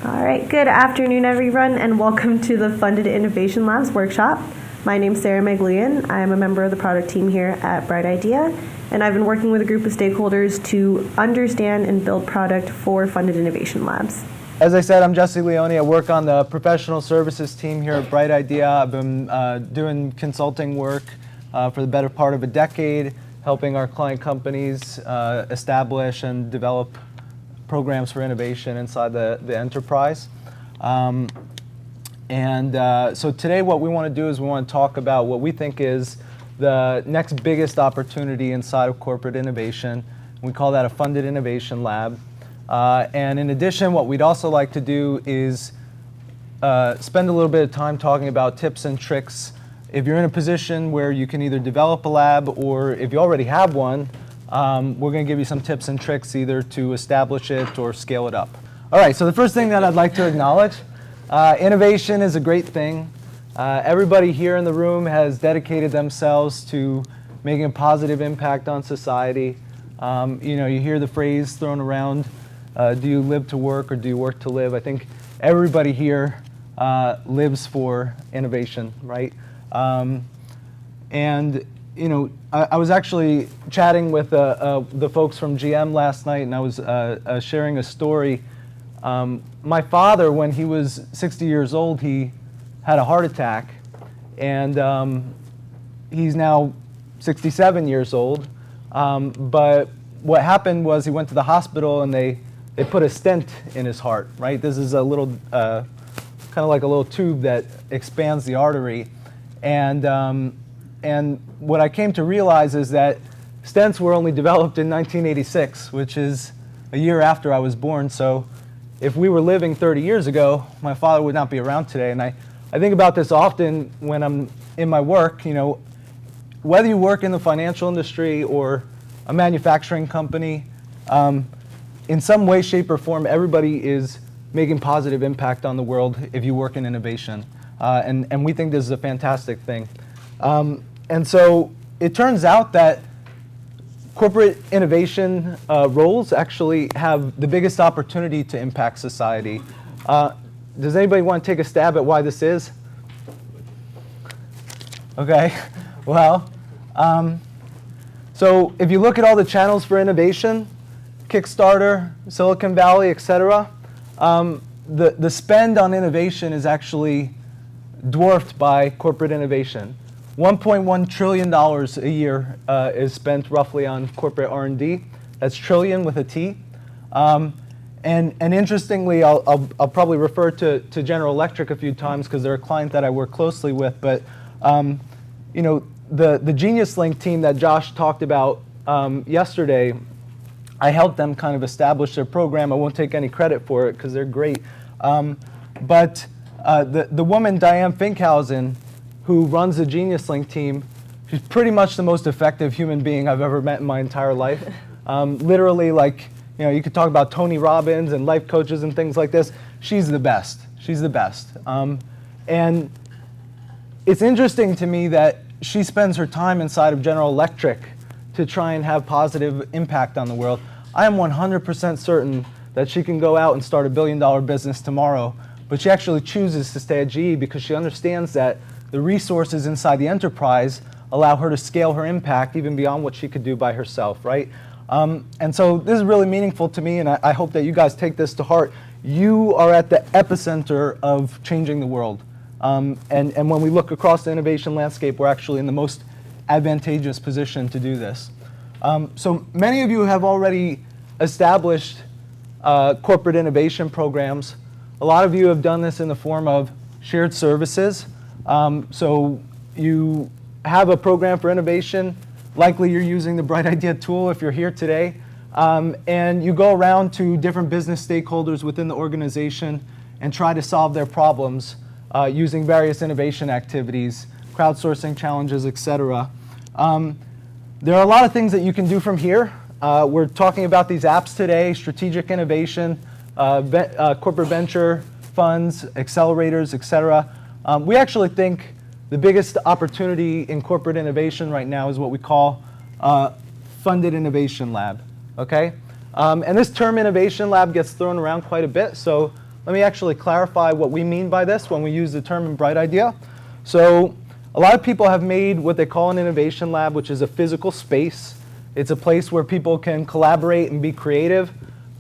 All right, good afternoon, everyone, and welcome to the Funded Innovation Labs workshop. My name is Sarah Maglian. I am a member of the product team here at Bright Idea, and I've been working with a group of stakeholders to understand and build product for Funded Innovation Labs. As I said, I'm Jesse Leone. I work on the professional services team here at Bright Idea. I've been doing consulting work for the better part of a decade, helping our client companies establish and develop programs for innovation inside the enterprise. So today what we want to do is we want to talk about what we think is the next biggest opportunity inside of corporate innovation. We call that a funded innovation lab. And in addition, what we'd also like to do is spend a little bit of time talking about tips and tricks. If you're in a position where you can either develop a lab or if you already have one, we're going to give you some tips and tricks either to establish it or scale it up. All right, so the first thing that I'd like to acknowledge, innovation is a great thing. Everybody here in the room has dedicated themselves to making a positive impact on society. You hear the phrase thrown around, do you live to work or do you work to live? I think everybody here lives for innovation, right? I was actually chatting with the folks from GM last night, and I was sharing a story. My father, when he was 60 years old, he had a heart attack, and he's now 67 years old. But what happened was he went to the hospital, and they put a stent in his heart, right? This is a little, kind of like a little tube that expands the artery. And what I came to realize is that stents were only developed in 1986, which is a year after I was born. So if we were living 30 years ago, my father would not be around today. And I think about this often when I'm in my work. Whether you work in the financial industry or a manufacturing company, in some way, shape, or form, everybody is making positive impact on the world if you work in innovation. And we think this is a fantastic thing. And so it turns out that corporate innovation roles actually have the biggest opportunity to impact society. Does anybody want to take a stab at why this is? Okay, well, so if you look at all the channels for innovation, Kickstarter, Silicon Valley, et cetera, the spend on innovation is actually dwarfed by corporate innovation. $1.1 trillion a year is spent roughly on corporate R&D. That's trillion with a T. And interestingly, I'll probably refer to General Electric a few times because they're a client that I work closely with. But the Genius Link team that Josh talked about yesterday, I helped them kind of establish their program. I won't take any credit for it because they're great. But the woman, Diane Finkhausen, who runs the Genius Link team, she's pretty much the most effective human being I've ever met in my entire life. Literally, you could talk about Tony Robbins and life coaches and things like this. She's the best. She's the best. And it's interesting to me that she spends her time inside of General Electric to try and have positive impact on the world. I am 100% certain that she can go out and start a billion-dollar business tomorrow, but she actually chooses to stay at GE because she understands that the resources inside the enterprise allow her to scale her impact even beyond what she could do by herself, right? And so this is really meaningful to me, and I hope that you guys take this to heart. You are at the epicenter of changing the world. And when we look across the innovation landscape, we're actually in the most advantageous position to do this. So many of you have already established corporate innovation programs. A lot of you have done this in the form of shared services. So you have a program for innovation. Likely you're using the Bright Idea tool if you're here today. And you go around to different business stakeholders within the organization and try to solve their problems using various innovation activities, crowdsourcing challenges, et cetera. There are a lot of things that you can do from here. We're talking about these apps today, strategic innovation, corporate venture funds, accelerators, et cetera. We actually think the biggest opportunity in corporate innovation right now is what we call funded innovation lab, okay? And this term innovation lab gets thrown around quite a bit, so let me actually clarify what we mean by this when we use the term in Bright Idea. So a lot of people have made what they call an innovation lab, which is a physical space. It's a place where people can collaborate and be creative.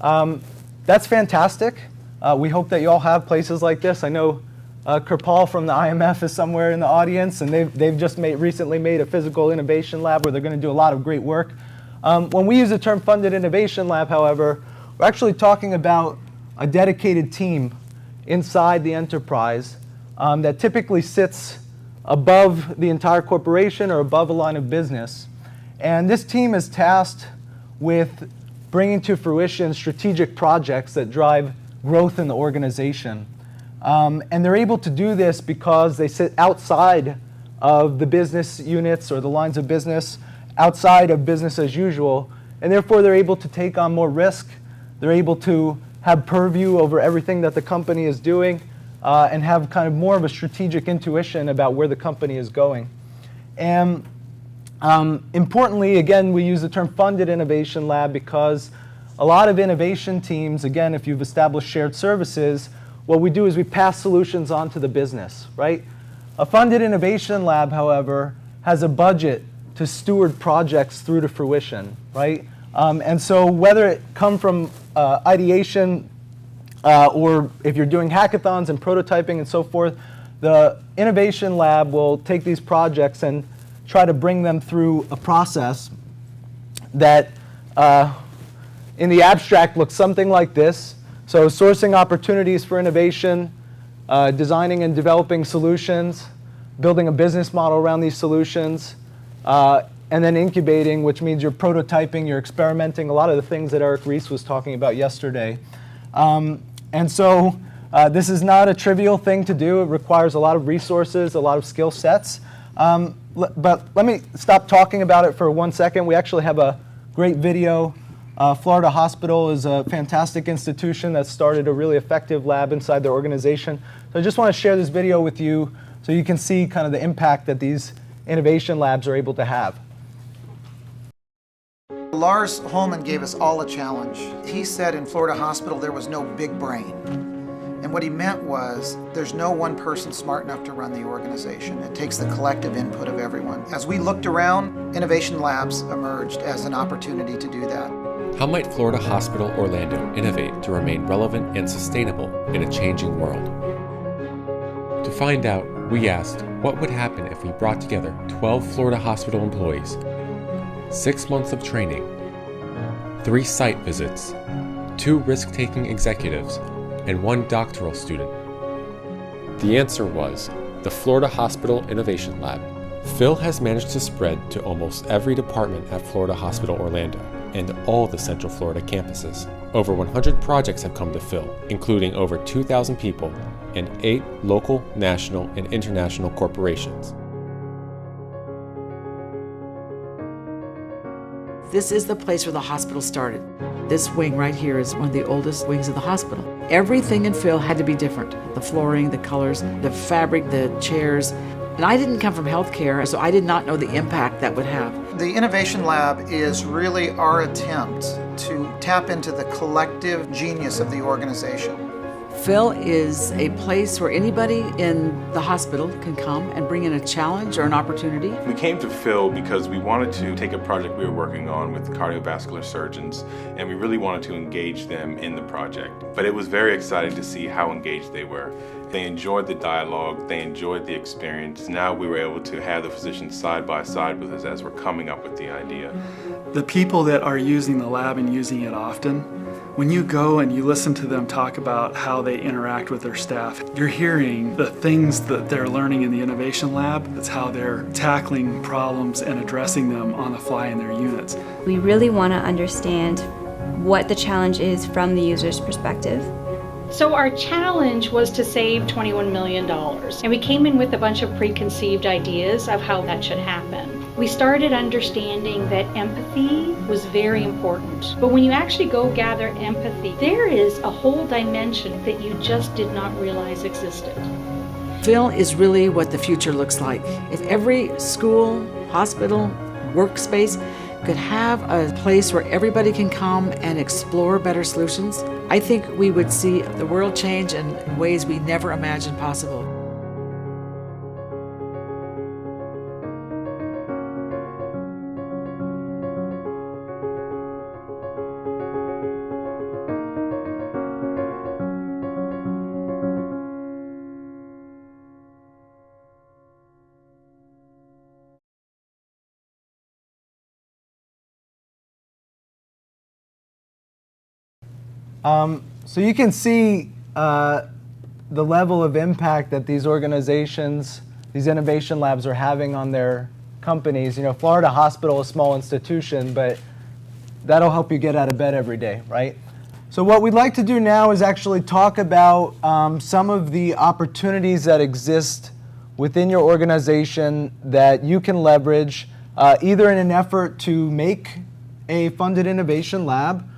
That's fantastic. We hope that you all have places like this. I know Kirpal from the IMF is somewhere in the audience, and they've just recently made a physical innovation lab where they're going to do a lot of great work. When we use the term funded innovation lab, however, we're actually talking about a dedicated team inside the enterprise that typically sits above the entire corporation or above a line of business. And this team is tasked with bringing to fruition strategic projects that drive growth in the organization. And they're able to do this because they sit outside of the business units or the lines of business, outside of business as usual, and therefore they're able to take on more risk. They're able to have purview over everything that the company is doing and have kind of more of a strategic intuition about where the company is going. And importantly, again, we use the term funded innovation lab because a lot of innovation teams, again, if you've established shared services, what we do is we pass solutions on to the business, right? A funded innovation lab, however, has a budget to steward projects through to fruition, right? And so whether it come from ideation or if you're doing hackathons and prototyping and so forth, the innovation lab will take these projects and try to bring them through a process that in the abstract looks something like this. So sourcing opportunities for innovation, designing and developing solutions, building a business model around these solutions, and then incubating, which means you're prototyping, you're experimenting, a lot of the things that Eric Rees was talking about yesterday. And so this is not a trivial thing to do. It requires a lot of resources, a lot of skill sets. But let me stop talking about it for 1 second. We actually have a great video. Florida Hospital is a fantastic institution that started a really effective lab inside their organization. So I just want to share this video with you so you can see kind of the impact that these innovation labs are able to have. Lars Holman gave us all a challenge. He said in Florida Hospital there was no big brain. And what he meant was there's no one person smart enough to run the organization. It takes the collective input of everyone. As we looked around, innovation labs emerged as an opportunity to do that. How might Florida Hospital Orlando innovate to remain relevant and sustainable in a changing world? To find out, we asked what would happen if we brought together 12 Florida Hospital employees, 6 months of training, 3 site visits, 2 risk-taking executives, and 1 doctoral student. The answer was the Florida Hospital Innovation Lab. Phil has managed to spread to almost every department at Florida Hospital Orlando and all the Central Florida campuses. Over 100 projects have come to Phil, including over 2,000 people and 8 local, national, and international corporations. This is the place where the hospital started. This wing right here is one of the oldest wings of the hospital. Everything in Phil had to be different. The flooring, the colors, the fabric, the chairs. And I didn't come from healthcare, so I did not know the impact that would have. The Innovation Lab is really our attempt to tap into the collective genius of the organization. Phil is a place where anybody in the hospital can come and bring in a challenge or an opportunity. We came to Phil because we wanted to take a project we were working on with cardiovascular surgeons, and we really wanted to engage them in the project. But it was very exciting to see how engaged they were. They enjoyed the dialogue, they enjoyed the experience. Now we were able to have the physicians side by side with us as we're coming up with the idea. The people that are using the lab and using it often, when you go and you listen to them talk about how they interact with their staff, you're hearing the things that they're learning in the Innovation Lab. That's how they're tackling problems and addressing them on the fly in their units. We really want to understand what the challenge is from the user's perspective. So our challenge was to save $21 million, and we came in with a bunch of preconceived ideas of how that should happen. We started understanding that empathy was very important, but when you actually go gather empathy, there is a whole dimension that you just did not realize existed. Phil is really what the future looks like. If every school, hospital, workspace could have a place where everybody can come and explore better solutions, I think we would see the world change in ways we never imagined possible. So you can see the level of impact that these organizations, these innovation labs are having on their companies. You know, Florida Hospital, a small institution, but that'll help you get out of bed every day, right? So what we'd like to do now is actually talk about some of the opportunities that exist within your organization that you can leverage either in an effort to make a funded innovation lab,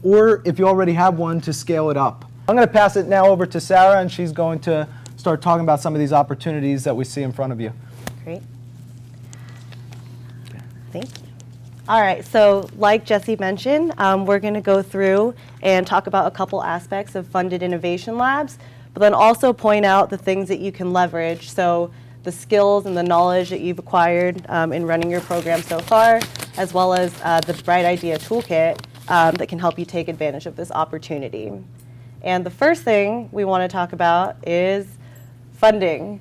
or if you already have one, to scale it up. I'm going to pass it now over to Sarah, and she's going to start talking about some of these opportunities that we see in front of you. Great. Thank you. All right, so like Jesse mentioned, we're going to go through and talk about a couple aspects of funded innovation labs, but then also point out the things that you can leverage. So the skills and the knowledge that you've acquired in running your program so far, as well as the Bright Idea Toolkit that can help you take advantage of this opportunity. And the first thing we want to talk about is funding.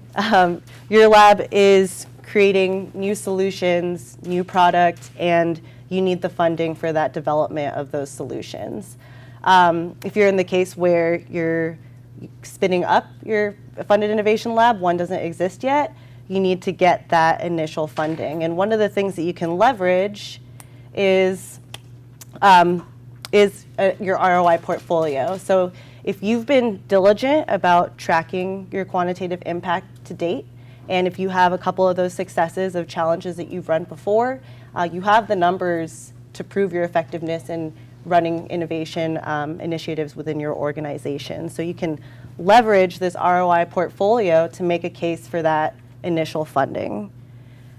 Your lab is creating new solutions, new product, and you need the funding for that development of those solutions. If you're in the case where you're spinning up your funded innovation lab, one doesn't exist yet, you need to get that initial funding. And one of the things that you can leverage is your ROI portfolio. So if you've been diligent about tracking your quantitative impact to date, and if you have a couple of those successes of challenges that you've run before, you have the numbers to prove your effectiveness in running innovation initiatives within your organization. So you can leverage this ROI portfolio to make a case for that initial funding.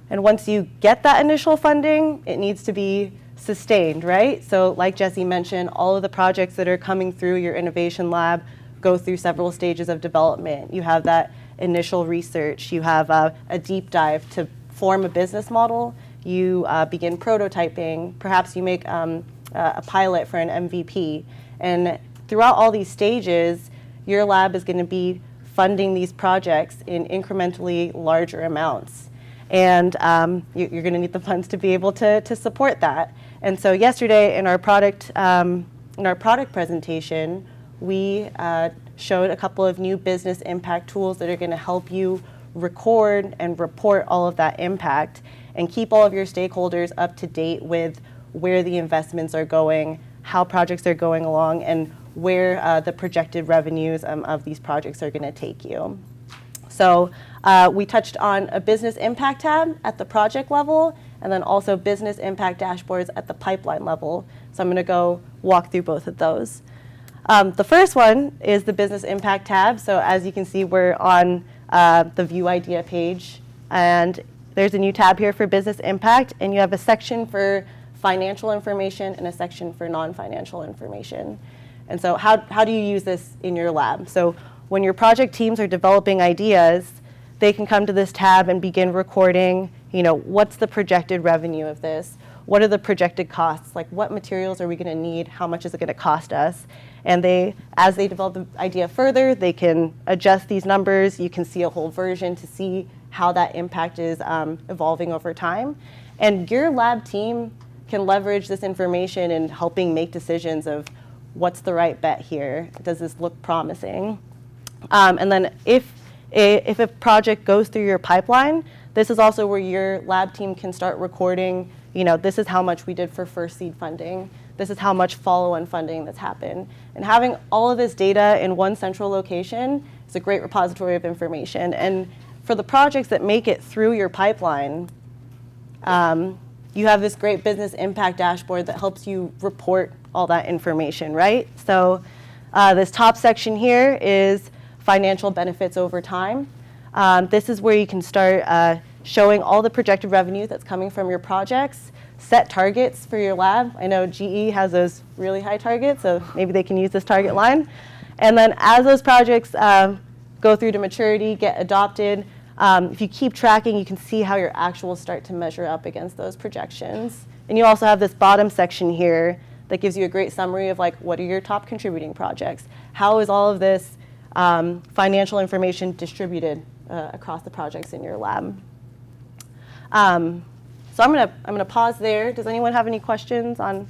And once you get that initial funding, it needs to be sustained, right? So like Jesse mentioned, all of the projects that are coming through your innovation lab go through several stages of development. You have that initial research, you have a deep dive to form a business model, you begin prototyping, perhaps you make a pilot for an MVP. And throughout all these stages, your lab is going to be funding these projects in incrementally larger amounts. And you're going to need the funds to be able to support that. And so yesterday in our product presentation, we showed a couple of new business impact tools that are going to help you record and report all of that impact and keep all of your stakeholders up to date with where the investments are going, how projects are going along, and where the projected revenues of these projects are going to take you. So we touched on a business impact tab at the project level, and then also business impact dashboards at the pipeline level. So I'm going to go walk through both of those. The first one is the business impact tab. So as you can see, we're on the view idea page, and there's a new tab here for business impact, and you have a section for financial information and a section for non-financial information. And so how do you use this in your lab? So when your project teams are developing ideas, they can come to this tab and begin recording, what's the projected revenue of this? What are the projected costs? Like, what materials are we going to need? How much is it going to cost us? And as they develop the idea further, they can adjust these numbers. You can see a whole version to see how that impact is evolving over time. And your lab team can leverage this information in helping make decisions of what's the right bet here? Does this look promising? And then if a project goes through your pipeline, this is also where your lab team can start recording, this is how much we did for first seed funding. This is how much follow-on funding that's happened. And having all of this data in one central location is a great repository of information. And for the projects that make it through your pipeline, you have this great business impact dashboard that helps you report all that information, right? So this top section here is financial benefits over time. This is where you can start showing all the projected revenue that's coming from your projects. set targets for your lab. I know GE has those really high targets, so maybe they can use this target line. And then as those projects go through to maturity, get adopted, if you keep tracking, you can see how your actuals start to measure up against those projections. And you also have this bottom section here that gives you a great summary of like, what are your top contributing projects? How is all of this financial information distributed across the projects in your lab? So I'm gonna pause there. Does anyone have any questions on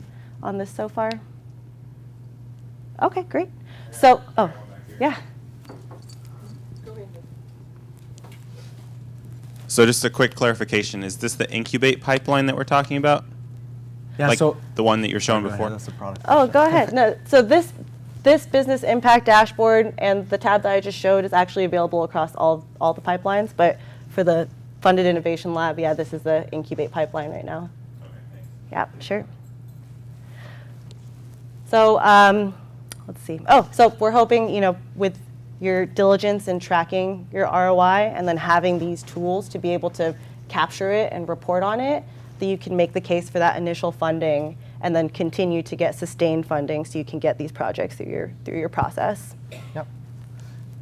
this so far? Okay, great. So, oh, yeah. So just a quick clarification, is this the incubate pipeline that we're talking about? Yeah, like so the one that you're showing before? That's the product. Oh, go ahead. No, so this business impact dashboard and the tab that I just showed is actually available across all the pipelines, but for the Funded Innovation Lab, yeah, this is the incubate pipeline right now. Okay, thanks. Yeah, sure. So let's see. Oh, so we're hoping, with your diligence in tracking your ROI and then having these tools to be able to capture it and report on it, that you can make the case for that initial funding and then continue to get sustained funding so you can get these projects through your process. Yep.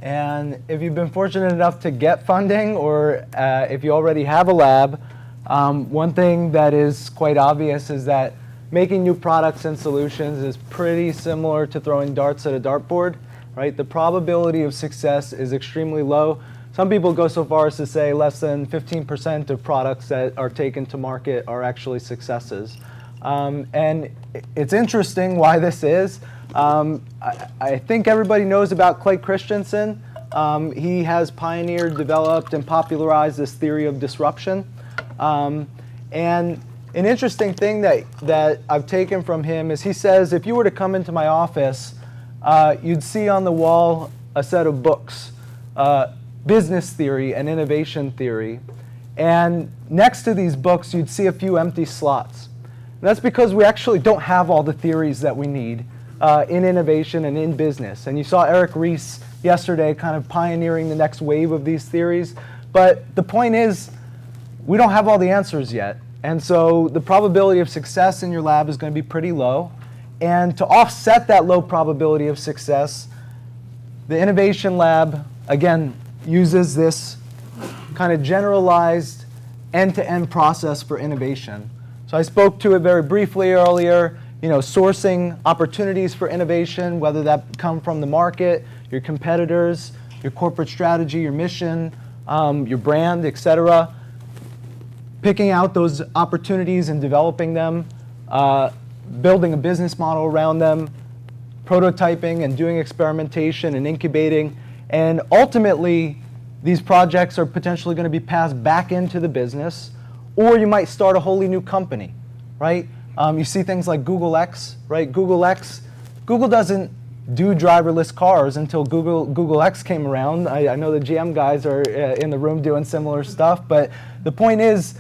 And if you've been fortunate enough to get funding, or if you already have a lab, one thing that is quite obvious is that making new products and solutions is pretty similar to throwing darts at a dartboard, right? The probability of success is extremely low. Some people go so far as to say less than 15% of products that are taken to market are actually successes. And it's interesting why this is. I think everybody knows about Clay Christensen. He has pioneered, developed, and popularized this theory of disruption. And an interesting thing that I've taken from him is he says, if you were to come into my office, you'd see on the wall a set of books, business theory and innovation theory. And next to these books, you'd see a few empty slots. And that's because we actually don't have all the theories that we need in innovation and in business. And you saw Eric Ries yesterday kind of pioneering the next wave of these theories. But the point is, we don't have all the answers yet. And so the probability of success in your lab is going to be pretty low. And to offset that low probability of success, the Innovation Lab, again, uses this kind of generalized end-to-end process for innovation. So I spoke to it very briefly earlier, sourcing opportunities for innovation, whether that come from the market, your competitors, your corporate strategy, your mission, your brand, et cetera. Picking out those opportunities and developing them, building a business model around them, prototyping and doing experimentation and incubating. And ultimately, these projects are potentially going to be passed back into the business, or you might start a wholly new company, right? You see things like Google X, right? Google doesn't do driverless cars until Google X came around. I know the GM guys are in the room doing similar stuff, but the point is,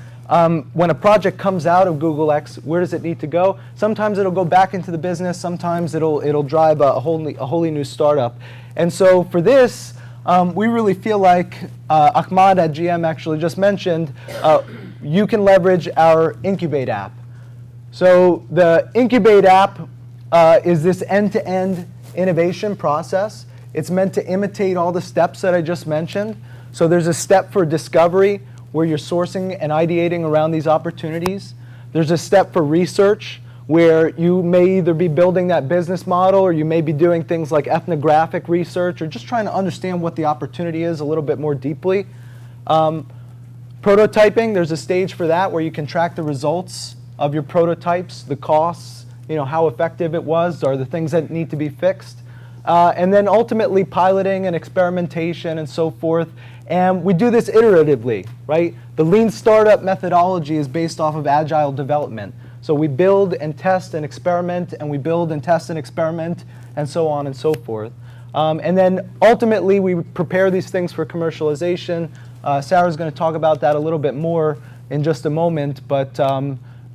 when a project comes out of Google X, where does it need to go? Sometimes it'll go back into the business. Sometimes it'll drive a wholly new startup. And so for this, we really feel like Ahmad at GM actually just mentioned, you can leverage our Incubate app. So the Incubate app is this end-to-end innovation process. It's meant to imitate all the steps that I just mentioned. So there's a step for discovery, where you're sourcing and ideating around these opportunities. There's a step for research, where you may either be building that business model, or you may be doing things like ethnographic research, or just trying to understand what the opportunity is a little bit more deeply. Prototyping, there's a stage for that where you can track the results of your prototypes, the costs, how effective it was, or the things that need to be fixed. And then ultimately piloting and experimentation and so forth. And we do this iteratively, right? The lean startup methodology is based off of agile development. So we build and test and experiment, and we build and test and experiment, and so on and so forth. And then ultimately we prepare these things for commercialization. Sarah's going to talk about that a little bit more in just a moment, but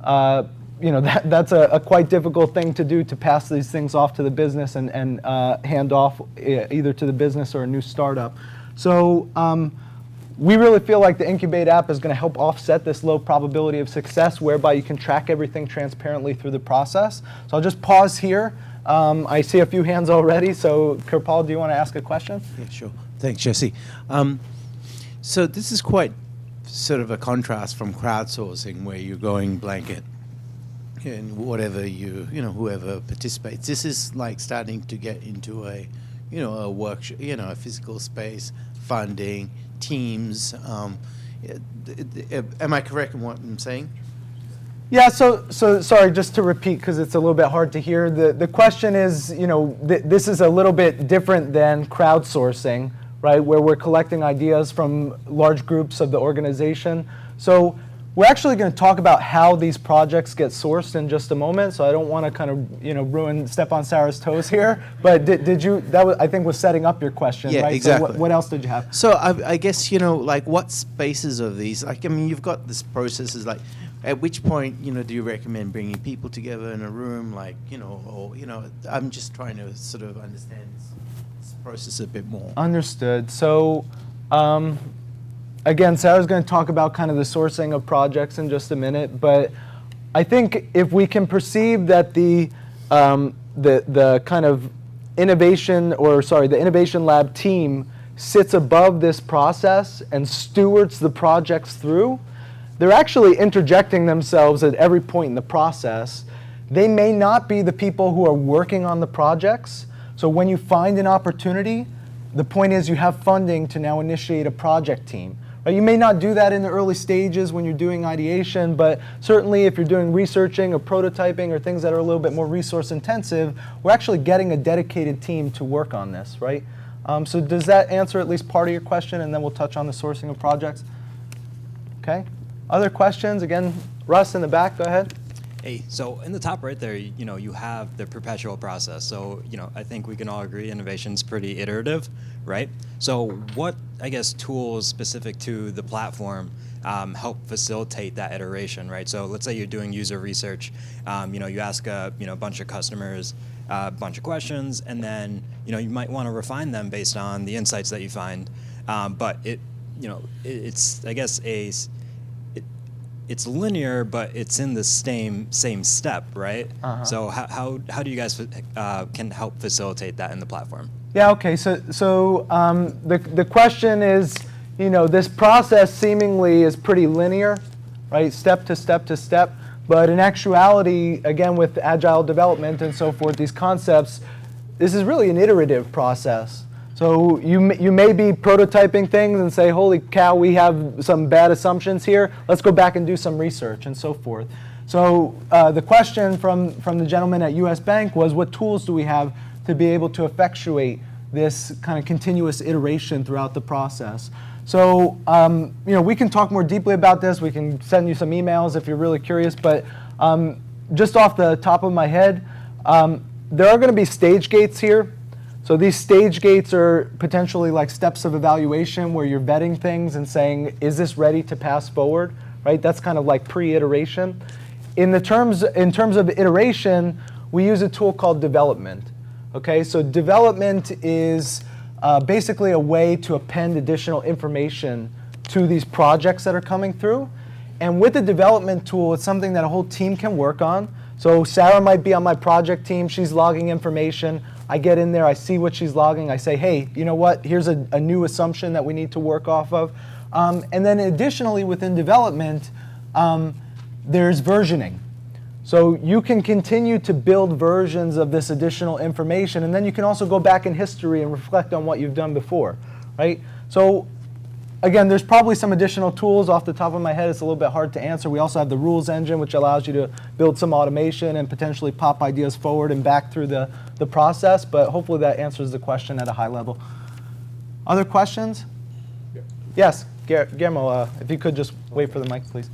that's a quite difficult thing to do, to pass these things off to the business and hand off either to the business or a new startup. So we really feel like the Incubate app is going to help offset this low probability of success, whereby you can track everything transparently through the process. So I'll just pause here. I see a few hands already, so Kirpal, do you want to ask a question? Yeah, sure. Thanks, Jesse. So this is quite sort of a contrast from crowdsourcing, where you're going blanket and whatever whoever participates. This is like starting to get into a workshop, a physical space, funding, teams. Am I correct in what I'm saying? Yeah, so sorry, just to repeat, because it's a little bit hard to hear. The question is, this is a little bit different than crowdsourcing, right, where we're collecting ideas from large groups of the organization. So we're actually going to talk about how these projects get sourced in just a moment, so I don't want to kind of, step on Sarah's toes here, but did you, that was, I think, was setting up your question, yeah, right? Exactly. So what else did you have? So I guess, like what spaces of these, like, I mean, you've got this processes, like, at which point, do you recommend bringing people together in a room, like, or, I'm just trying to sort of understand this process a bit more. Understood. So, again, Sarah's going to talk about kind of the sourcing of projects in just a minute, but I think if we can perceive that the kind of the Innovation Lab team sits above this process and stewards the projects through, they're actually interjecting themselves at every point in the process. They may not be the people who are working on the projects. So when you find an opportunity, the point is you have funding to now initiate a project team. Right? You may not do that in the early stages when you're doing ideation, but certainly if you're doing researching or prototyping or things that are a little bit more resource intensive, we're actually getting a dedicated team to work on this, right? So does that answer at least part of your question, and then we'll touch on the sourcing of projects? Okay. Other questions? Again, Russ in the back, go ahead. Hey, so in the top right there, you have the perpetual process. So, I think we can all agree innovation's pretty iterative, right? So what, I guess, tools specific to the platform help facilitate that iteration, right? So let's say you're doing user research, you ask a bunch of customers a bunch of questions, and then, you might want to refine them based on the insights that you find. But it's, I guess, it's linear, but it's in the same step, right? Uh-huh. So how do you guys can help facilitate that in the platform? Yeah. Okay. So the question is, this process seemingly is pretty linear, right? Step to step to step. But in actuality, again, with agile development and so forth, these concepts, this is really an iterative process. So you may be prototyping things and say, holy cow, we have some bad assumptions here. Let's go back and do some research and so forth. So the question from the gentleman at US Bank was, what tools do we have to be able to effectuate this kind of continuous iteration throughout the process? So we can talk more deeply about this. We can send you some emails if you're really curious. But just off the top of my head, there are going to be stage gates here. So these stage gates are potentially like steps of evaluation where you're vetting things and saying, is this ready to pass forward, right? That's kind of like pre-iteration. In terms of iteration, we use a tool called development. Okay, so development is basically a way to append additional information to these projects that are coming through. And with the development tool, it's something that a whole team can work on. So Sarah might be on my project team, she's logging information. I get in there, I see what she's logging, I say, hey, you know what, here's a new assumption that we need to work off of. And then additionally within development, there's versioning. So you can continue to build versions of this additional information, and then you can also go back in history and reflect on what you've done before, right? So again, there's probably some additional tools off the top of my head. It's a little bit hard to answer. We also have the rules engine, which allows you to build some automation and potentially pop ideas forward and back through the process, but hopefully that answers the question at a high level. Other questions? Yeah. Yes, Guillermo, if you could just wait for the mic, please.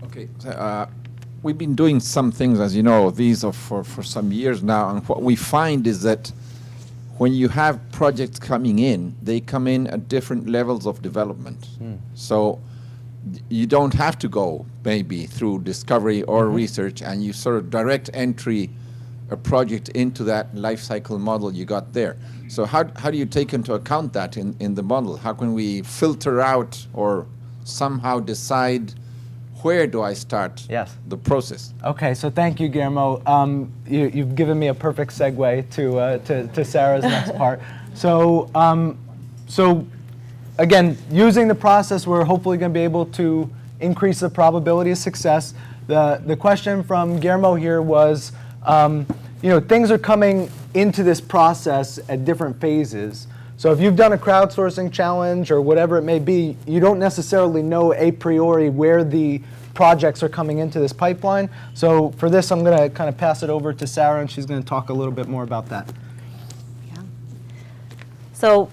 Okay, so, we've been doing some things, as you know, these are for some years now, and what we find is that when you have projects coming in, they come in at different levels of development. So you don't have to go maybe through discovery or research, and you sort of direct entry a project into that life cycle model you got there. So how do you take into account that in the model? How can we filter out or somehow decide where do I start the process? Okay, so thank you, Guillermo. You've given me a perfect segue to Sarah's next part. So, so again, using the process, we're hopefully going to be able to increase the probability of success. The question from Guillermo here was, things are coming into this process at different phases. So if you've done a crowdsourcing challenge or whatever it may be, you don't necessarily know a priori where the projects are coming into this pipeline. So for this, I'm going to kind of pass it over to Sarah, and she's going to talk a little bit more about that. Yeah. So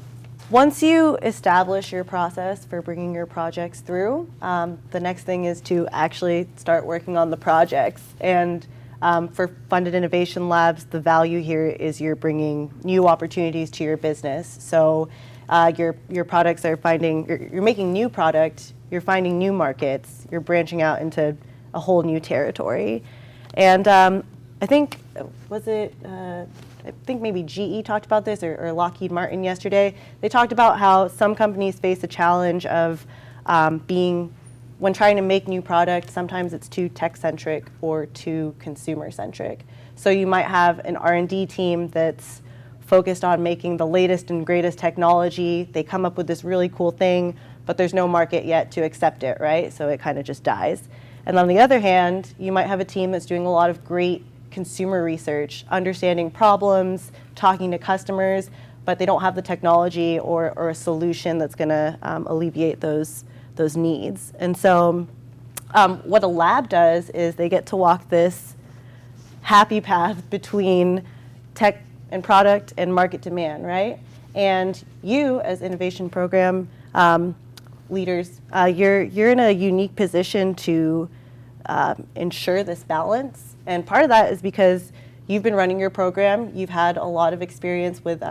once you establish your process for bringing your projects through, the next thing is to actually start working on the projects. And for Funded Innovation Labs, the value here is you're bringing new opportunities to your business. So your products are you're making new product, you're finding new markets, you're branching out into a whole new territory. And I think, I think maybe GE talked about this, or Lockheed Martin yesterday. They talked about how some companies face a challenge of when trying to make new products, sometimes it's too tech-centric or too consumer-centric. So you might have an R&D team that's focused on making the latest and greatest technology. They come up with this really cool thing, but there's no market yet to accept it, right? So it kind of just dies. And on the other hand, you might have a team that's doing a lot of great consumer research, understanding problems, talking to customers, but they don't have the technology or a solution that's going to alleviate those needs. And so what a lab does is they get to walk this happy path between tech and product and market demand, right? And you, as innovation program leaders, you're in a unique position to ensure this balance. And part of that is because you've been running your program, you've had a lot of experience with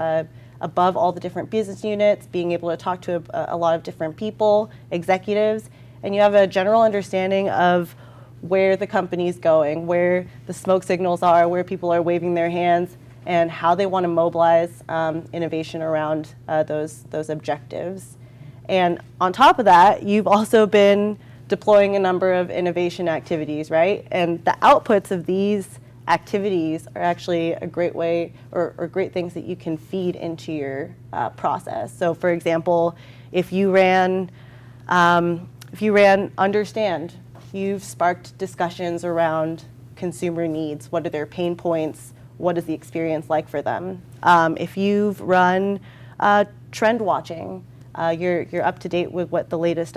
above all the different business units, being able to talk to a lot of different people, executives, and you have a general understanding of where the company's going, where the smoke signals are, where people are waving their hands, and how they want to mobilize innovation around those objectives. And on top of that, you've also been deploying a number of innovation activities, right? And the outputs of these activities are actually a great way or great things that you can feed into your process. So for example, if you ran Understand, you've sparked discussions around consumer needs. What are their pain points? What is the experience like for them? If you've run trend watching, you're up to date with what the latest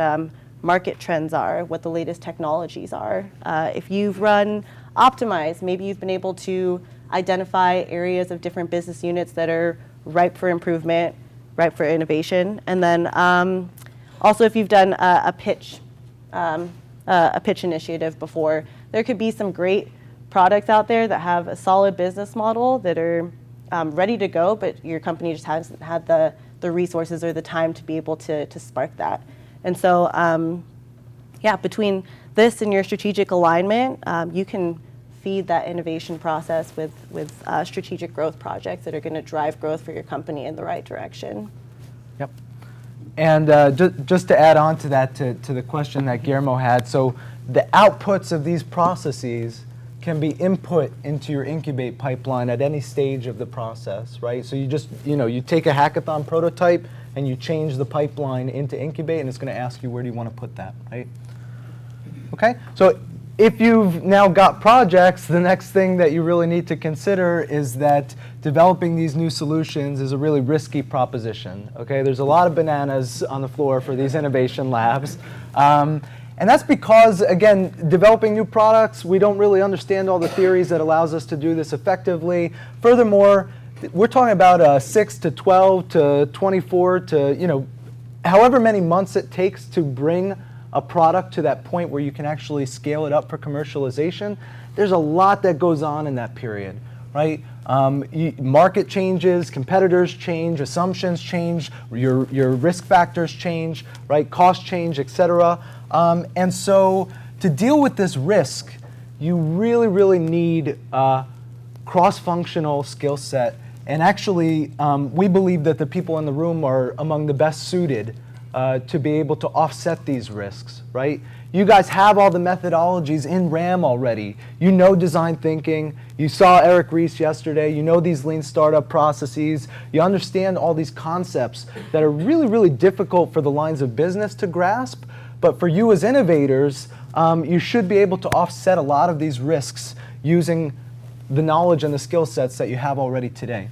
market trends are, what the latest technologies are. If you've run Optimize, maybe you've been able to identify areas of different business units that are ripe for improvement, ripe for innovation. And then also if you've done a pitch initiative before, there could be some great products out there that have a solid business model that are ready to go, but your company just hasn't had the resources or the time to be able to spark that. And so, between this and your strategic alignment, you can feed that innovation process with strategic growth projects that are going to drive growth for your company in the right direction. Yep. And just to add on to that, to the question that Guillermo had, so the outputs of these processes can be input into your incubate pipeline at any stage of the process, right? So you take a hackathon prototype and you change the pipeline into incubate, and it's going to ask you where do you want to put that, right? Okay, so if you've now got projects, the next thing that you really need to consider is that developing these new solutions is a really risky proposition, okay? There's a lot of bananas on the floor for these innovation labs. And that's because, again, developing new products, we don't really understand all the theories that allows us to do this effectively. Furthermore, we're talking about 6 to 12 to 24 to, however many months it takes to bring a product to that point where you can actually scale it up for commercialization. There's a lot that goes on in that period, right? Market changes, competitors change, assumptions change, your risk factors change, right? Cost change, et cetera. And so to deal with this risk, you really, really need cross-functional skill set. And actually, we believe that the people in the room are among the best suited to be able to offset these risks, right? You guys have all the methodologies in RAM already. You know design thinking. You saw Eric Reese yesterday. You know these lean startup processes. You understand all these concepts that are really, really difficult for the lines of business to grasp. But for you as innovators, you should be able to offset a lot of these risks using the knowledge and the skill sets that you have already today.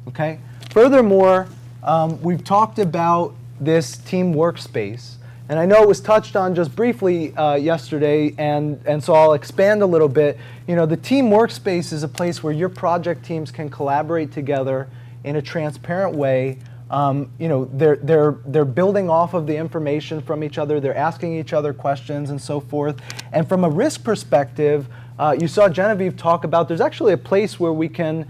Okay? Furthermore, we've talked about this team workspace. And I know it was touched on just briefly yesterday, and so I'll expand a little bit. You know, the team workspace is a place where your project teams can collaborate together in a transparent way. You know, they're building off of the information from each other. They're asking each other questions and so forth. And from a risk perspective, you saw Genevieve talk about there's actually a place where we can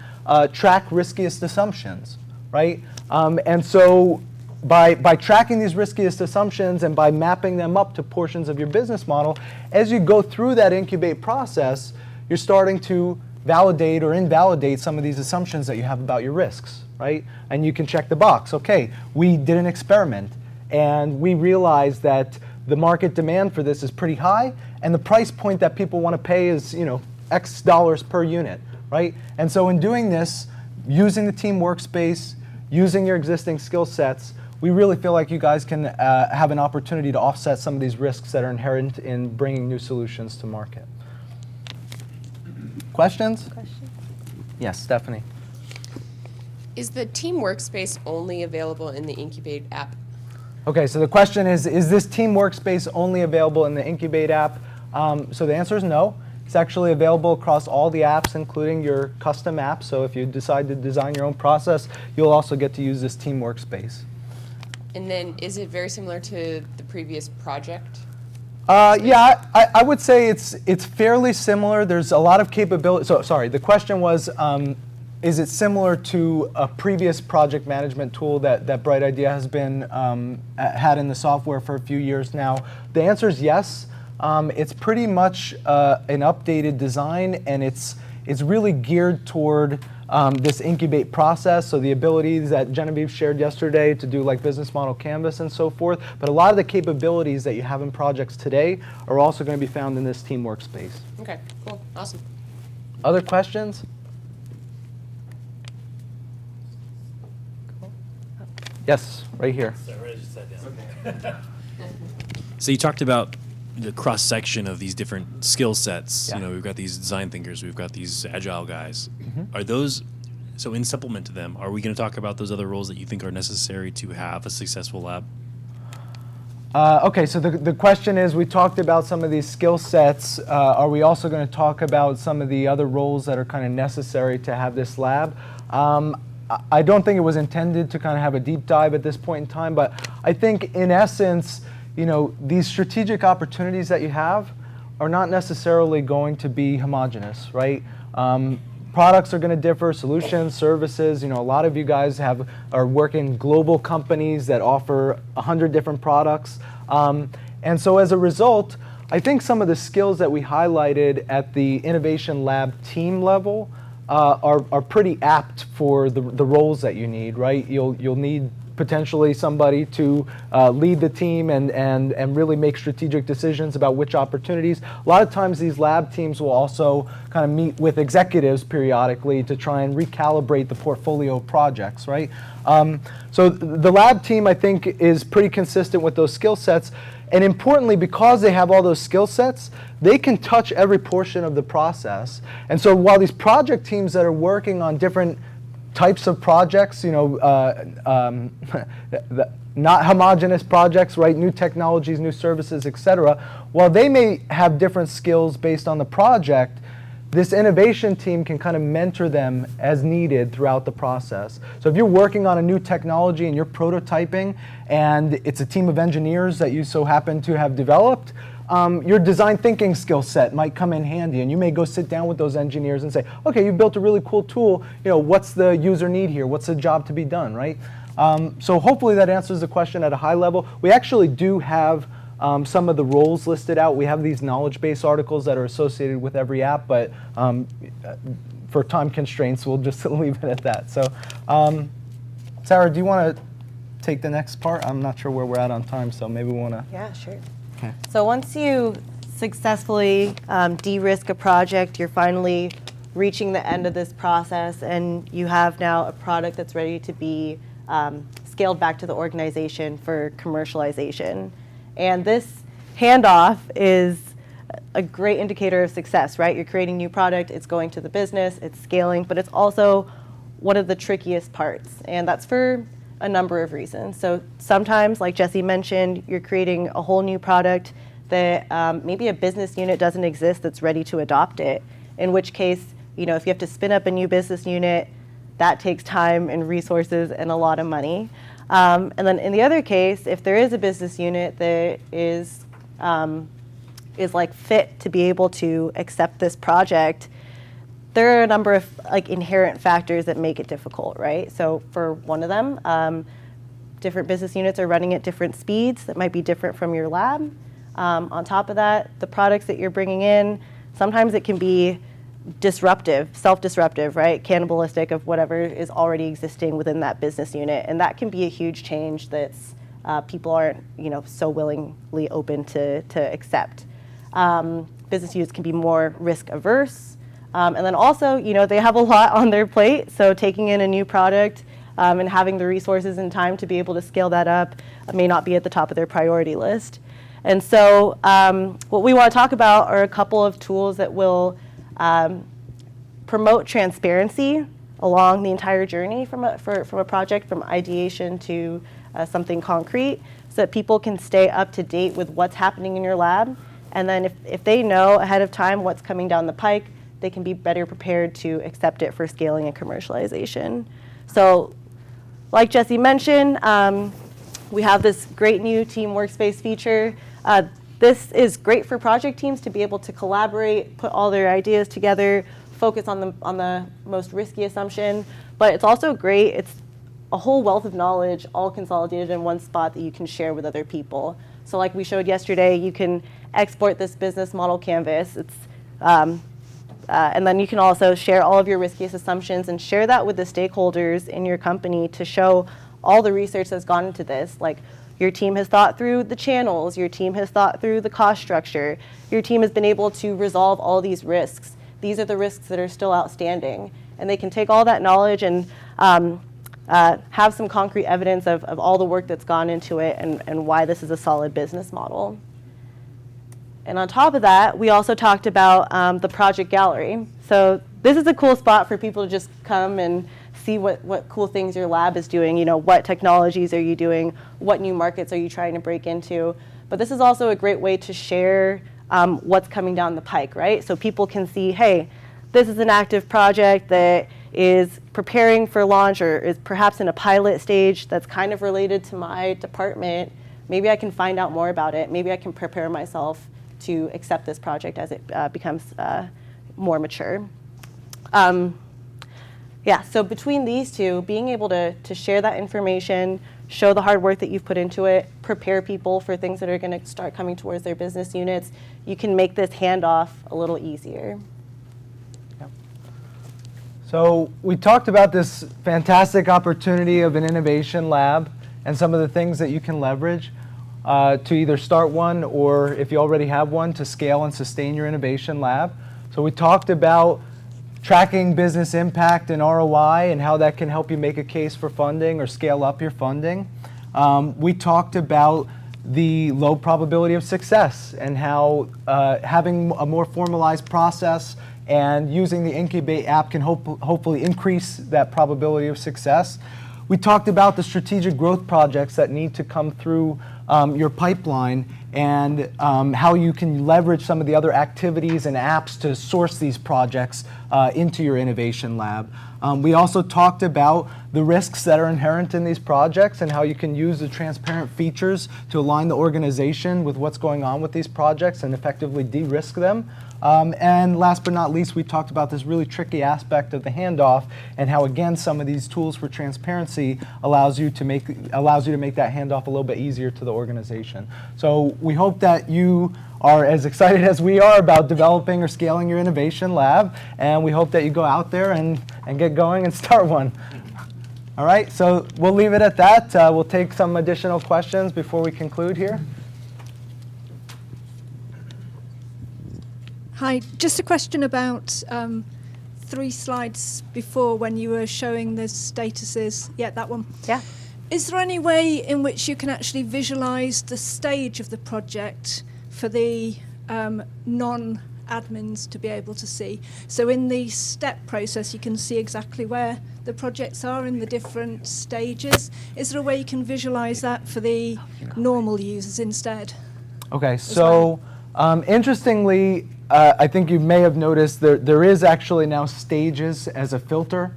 track riskiest assumptions, right? And so by tracking these riskiest assumptions and by mapping them up to portions of your business model, as you go through that incubate process, you're starting to validate or invalidate some of these assumptions that you have about your risks, right? And you can check the box. Okay, we did an experiment and we realized that the market demand for this is pretty high and the price point that people want to pay is, you know, X dollars per unit, right? And so in doing this, using the team workspace, using your existing skill sets, we really feel like you guys can have an opportunity to offset some of these risks that are inherent in bringing new solutions to market. Questions? Yes, Stephanie. Is the team workspace only available in the Incubate app? Okay, so the question is this team workspace only available in the Incubate app? So the answer is no. It's actually available across all the apps, including your custom app. So if you decide to design your own process, you'll also get to use this team workspace. And then is it very similar to the previous project? Yeah, I would say it's fairly similar. There's a lot of capability. So sorry, the question was, is it similar to a previous project management tool that Bright Idea has been had in the software for a few years now? The answer is yes. It's pretty much an updated design, and it's really geared toward this incubate process, so the abilities that Genevieve shared yesterday to do like business model canvas and so forth, but a lot of the capabilities that you have in projects today are also going to be found in this team workspace. Okay, cool, awesome. Other questions? Cool. Yes, right here. So you talked about the cross section of these different skill sets. Yeah. You know, we've got these design thinkers, we've got these agile guys. Mm-hmm. Are those, so in supplement to them, are we going to talk about those other roles that you think are necessary to have a successful lab? Okay, so the question is, we talked about some of these skill sets. Are we also going to talk about some of the other roles that are kind of necessary to have this lab? I don't think it was intended to kind of have a deep dive at this point in time, but I think in essence, you know, these strategic opportunities that you have are not necessarily going to be homogeneous, right? Products are going to differ, solutions, services. You know, a lot of you guys are working global companies that offer 100 different products. And so as a result, I think some of the skills that we highlighted at the Innovation Lab team level are pretty apt for the roles that you need, right? You'll need potentially somebody to lead the team and really make strategic decisions about which opportunities. A lot of times these lab teams will also kind of meet with executives periodically to try and recalibrate the portfolio of projects, right? So the lab team, I think, is pretty consistent with those skill sets. And importantly, because they have all those skill sets, they can touch every portion of the process. And so while these project teams that are working on different types of projects, you know, not homogeneous projects, right? New technologies, new services, et cetera. While they may have different skills based on the project, this innovation team can kind of mentor them as needed throughout the process. So if you're working on a new technology and you're prototyping and it's a team of engineers that you so happen to have developed, your design thinking skill set might come in handy, and you may go sit down with those engineers and say, okay, you built a really cool tool, you know, what's the user need here? What's the job to be done, right? So hopefully that answers the question at a high level. We actually do have some of the roles listed out. We have these knowledge base articles that are associated with every app, but for time constraints, we'll just leave it at that. So, Sarah, do you want to take the next part? I'm not sure where we're at on time, so maybe we want to. Yeah, sure. Okay. So once you successfully de-risk a project, you're finally reaching the end of this process, and you have now a product that's ready to be scaled back to the organization for commercialization. And this handoff is a great indicator of success, right? You're creating new product, it's going to the business, it's scaling, but it's also one of the trickiest parts, and that's for a number of reasons. So sometimes, like Jesse mentioned, you're creating a whole new product that maybe a business unit doesn't exist that's ready to adopt it, in which case, you know, if you have to spin up a new business unit, that takes time and resources and a lot of money. And then in the other case, if there is a business unit that is like fit to be able to accept this project, there are a number of like inherent factors that make it difficult, right? So for one of them, different business units are running at different speeds that might be different from your lab. On top of that, the products that you're bringing in, sometimes it can be disruptive, self-disruptive, right? Cannibalistic of whatever is already existing within that business unit. And that can be a huge change that's people aren't, you know, so willingly open to accept. Business units can be more risk averse. And then also, you know, they have a lot on their plate. So taking in a new product and having the resources and time to be able to scale that up may not be at the top of their priority list. And so what we want to talk about are a couple of tools that will promote transparency along the entire journey from a project, from ideation to something concrete, so that people can stay up to date with what's happening in your lab. And then if they know ahead of time what's coming down the pike, they can be better prepared to accept it for scaling and commercialization. So like Jesse mentioned, we have this great new team workspace feature. This is great for project teams to be able to collaborate, put all their ideas together, focus on the most risky assumption, but it's also great. It's a whole wealth of knowledge all consolidated in one spot that you can share with other people. So like we showed yesterday, you can export this business model canvas. It's, and then you can also share all of your riskiest assumptions and share that with the stakeholders in your company to show all the research that's gone into this. Like, your team has thought through the channels, your team has thought through the cost structure, your team has been able to resolve all these risks. These are the risks that are still outstanding. And they can take all that knowledge and have some concrete evidence of all the work that's gone into it and why this is a solid business model. And on top of that, we also talked about the project gallery. So this is a cool spot for people to just come and see what cool things your lab is doing. You know, what technologies are you doing? What new markets are you trying to break into? But this is also a great way to share what's coming down the pike, right? So people can see, hey, this is an active project that is preparing for launch or is perhaps in a pilot stage that's kind of related to my department. Maybe I can find out more about it. Maybe I can prepare myself to accept this project as it becomes more mature. Yeah, so between these two, being able to share that information, show the hard work that you've put into it, prepare people for things that are going to start coming towards their business units, you can make this handoff a little easier. Yeah. So we talked about this fantastic opportunity of an innovation lab and some of the things that you can leverage to either start one or, if you already have one, to scale and sustain your innovation lab. So we talked about tracking business impact and ROI and how that can help you make a case for funding or scale up your funding. We talked about the low probability of success and how having a more formalized process and using the Incubate app can hopefully increase that probability of success. We talked about the strategic growth projects that need to come through your pipeline and how you can leverage some of the other activities and apps to source these projects into your innovation lab. We also talked about the risks that are inherent in these projects and how you can use the transparent features to align the organization with what's going on with these projects and effectively de-risk them. And last but not least, we talked about this really tricky aspect of the handoff and how, again, some of these tools for transparency allows you to make that handoff a little bit easier to the organization. So we hope that you are as excited as we are about developing or scaling your innovation lab, and we hope that you go out there and get going and start one. All right, so we'll leave it at that. We'll take some additional questions before we conclude here. Hi, just a question about 3 slides before when you were showing the statuses. Yeah, that one. Yeah. Is there any way in which you can actually visualize the stage of the project for the non-admins to be able to see? So in the step process, you can see exactly where the projects are in the different stages. Is there a way you can visualize that for the normal users instead? Okay, so interestingly, I think you may have noticed there is actually now stages as a filter.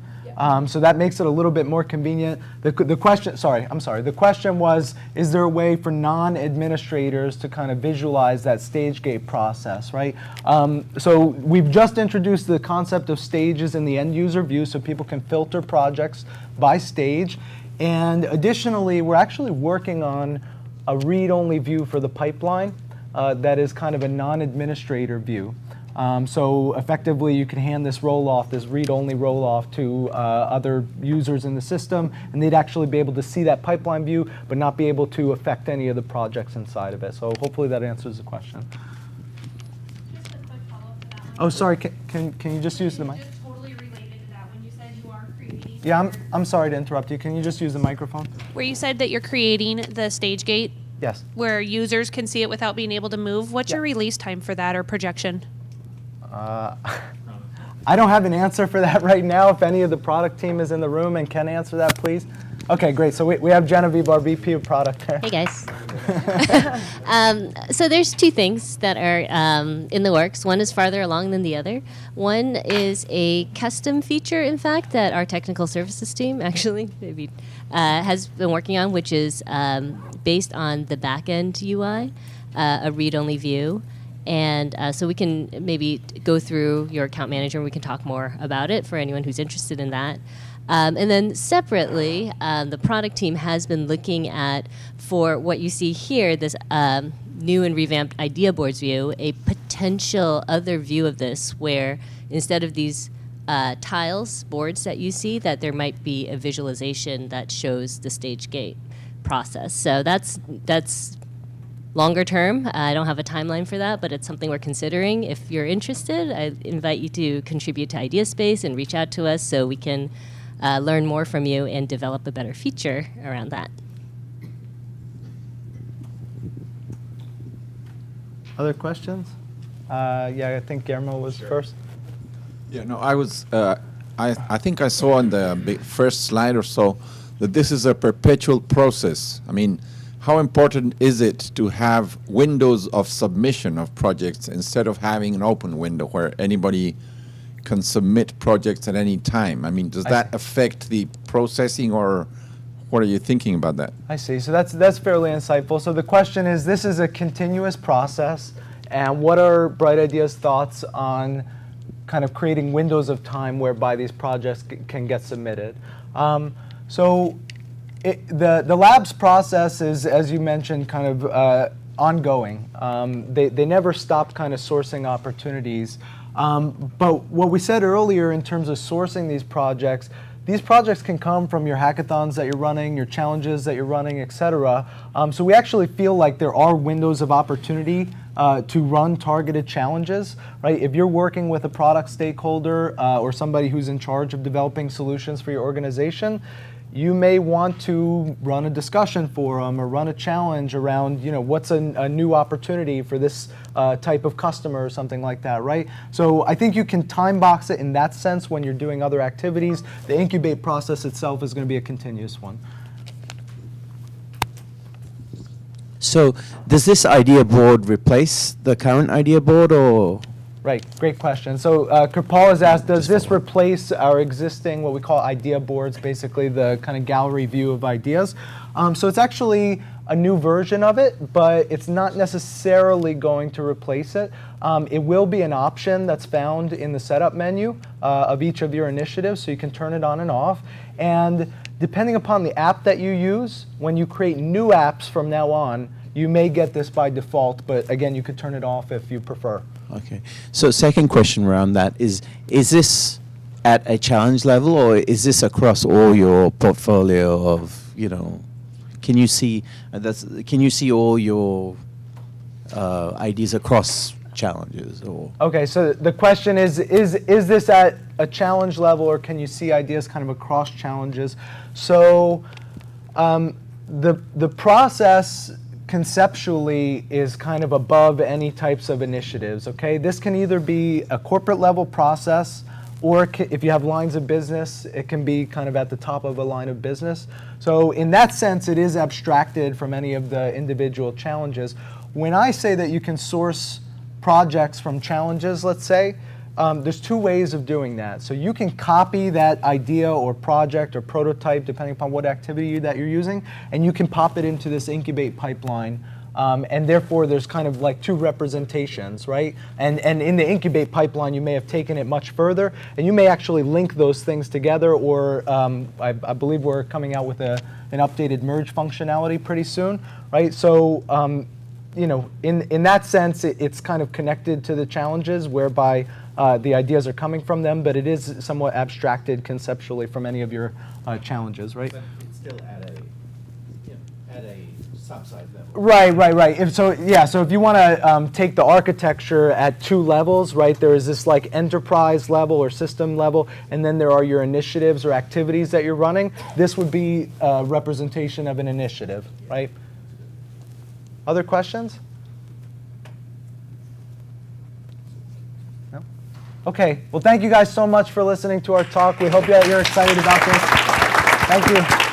So that makes it a little bit more convenient. The question was, is there a way for non-administrators to kind of visualize that stage gate process, right? So we've just introduced the concept of stages in the end user view so people can filter projects by stage. And additionally, we're actually working on a read-only view for the pipeline that is kind of a non-administrator view. So effectively, you can hand this roll-off, this read-only roll-off to other users in the system, and they'd actually be able to see that pipeline view, but not be able to affect any of the projects inside of it. So hopefully that answers the question. Just a quick follow-up to that one. Oh, sorry, can you just use the mic? Just totally related to that, when you said you are creating... Yeah, I'm sorry to interrupt you. Can you just use the microphone? Where you said that you're creating the stage gate? Yes. Where users can see it without being able to move. What's your release time for that or projection? I don't have an answer for that right now. If any of the product team is in the room and can answer that, please. Okay, great. So we have Genevieve, our VP of product there. Hey, guys. So there's 2 things that are in the works. One is farther along than the other. One is a custom feature, in fact, that our technical services team actually maybe has been working on, which is based on the back-end UI, a read-only view. And so we can maybe go through your account manager and we can talk more about it for anyone who's interested in that. And then separately, the product team has been looking at, for what you see here, this new and revamped idea boards view, a potential other view of this where instead of these tiles, boards that you see, that there might be a visualization that shows the stage gate process. So that's longer term. I don't have a timeline for that, but it's something we're considering. If you're interested, I invite you to contribute to IdeaSpace and reach out to us so we can learn more from you and develop a better feature around that. Other questions? Yeah, I think Guillermo was first. Yeah, no, I was. I think I saw on the first slide or so that this is a perpetual process. I mean, how important is it to have windows of submission of projects instead of having an open window where anybody can submit projects at any time? I mean, does that affect the processing, or what are you thinking about that? I see. So that's fairly insightful. So the question is, this is a continuous process, and what are Bright Ideas' thoughts on kind of creating windows of time whereby these projects can get submitted? The lab's process is, as you mentioned, kind of ongoing. They never stopped kind of sourcing opportunities. But what we said earlier in terms of sourcing these projects can come from your hackathons that you're running, your challenges that you're running, et cetera. So we actually feel like there are windows of opportunity to run targeted challenges, right? If you're working with a product stakeholder or somebody who's in charge of developing solutions for your organization, you may want to run a discussion forum or run a challenge around, what's a new opportunity for this type of customer or something like that, right? So I think you can time box it in that sense when you're doing other activities. The incubate process itself is going to be a continuous one. So does this idea board replace the current idea board, or? Right, great question. So Kirpal has asked, does this replace our existing, what we call idea boards, basically the kind of gallery view of ideas? So it's actually a new version of it, but it's not necessarily going to replace it. It will be an option that's found in the setup menu of each of your initiatives, so you can turn it on and off. And depending upon the app that you use, when you create new apps from now on, you may get this by default, but again, you could turn it off if you prefer. Okay. So second question around that is this at a challenge level, or is this across all your portfolio of, can you see all your ideas across challenges? Or Okay, so the question is this at a challenge level, or can you see ideas kind of across challenges? So the process conceptually is kind of above any types of initiatives, okay? This can either be a corporate level process, or if you have lines of business, it can be kind of at the top of a line of business. So in that sense, it is abstracted from any of the individual challenges. When I say that you can source projects from challenges, let's say, there's two ways of doing that. So you can copy that idea or project or prototype, depending upon what activity that you're using, and you can pop it into this incubate pipeline. And therefore, there's kind of like two representations, right? And in the incubate pipeline, you may have taken it much further, and you may actually link those things together, or I believe we're coming out with an updated merge functionality pretty soon, right? So, in that sense, it's kind of connected to the challenges, whereby the ideas are coming from them, but it is somewhat abstracted conceptually from any of your challenges, right? But it's still at a sub-site level. Right. So if you want to take the architecture at two levels, right? There is this like enterprise level or system level, and then there are your initiatives or activities that you're running. This would be a representation of an initiative, right? Other questions? No? Okay. Well, thank you guys so much for listening to our talk. We hope that you're excited about this. Thank you.